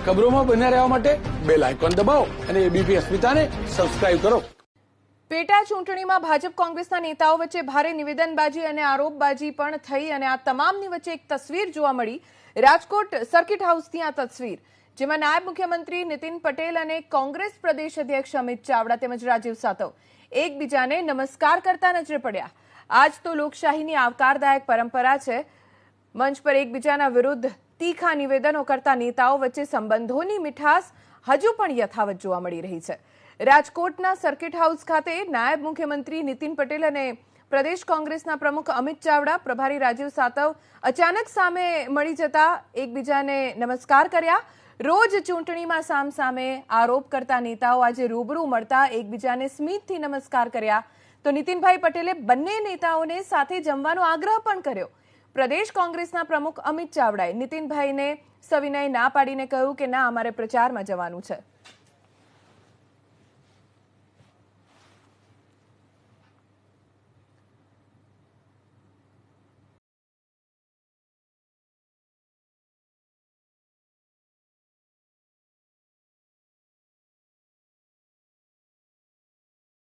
ખબરોમાં બન્યા રહેવા માટે બેલ આઇકોન દબાવો અને એબીપી અસ્મિતાને સબસ્ક્રાઇબ કરો. પેટા ચૂંટણીમાં ભાજપ કોંગ્રેસના નેતાઓ વચ્ચે ભારે નિવેદનબાજી અને આરોપબાજી પણ થઈ અને આ તમામની વચ્ચે એક તસવીર જોવા મળી. રાજકોટ સર્કિટ હાઉસની આ તસવીર, જેમાં નાયબ મુખ્યમંત્રી નીતિન પટેલ અને કોંગ્રેસ પ્રદેશ અધ્યક્ષ અમિત ચાવડા તેમજ રાજીવ સાતવ એકબીજાને નમસ્કાર કરતા નજરે પડ્યા. આજ તો લોકશાહીની આવકારદાયક પરંપરા છે. મંચ પર એકબીજાના વિરુદ્ધ તીખા નિવેદનો કરતા નેતાઓ વચ્ચે સંબંધોની મીઠાસ હજુ પણ યથાવત જોવા મળી રહી છે. રાજકોટના સર્કિટ હાઉસ ખાતે નાયબ મુખ્યમંત્રી નીતિન પટેલ અને પ્રદેશ કોંગ્રેસના પ્રમુખ અમિત ચાવડા, પ્રભારી રાજીવ સાતવ અચાનક સામે મળી જતા એકબીજાને નમસ્કાર કર્યા. રોજ ચૂંટણીમાં સામસામે આરોપ કરતા નેતાઓ આજે રૂબરૂ મળતા એકબીજાને સ્મિતથી નમસ્કાર કર્યા. તો નીતિનભાઈ પટેલે બંને નેતાઓને સાથે જમવાનો આગ્રહ પણ કર્યો. પ્રદેશ કોંગ્રેસના પ્રમુખ અમિત ચાવડાએ નીતિનભાઈને સવિનય ના પાડીને કહ્યું કે ના, અમારે પ્રચારમાં જવાનું છે.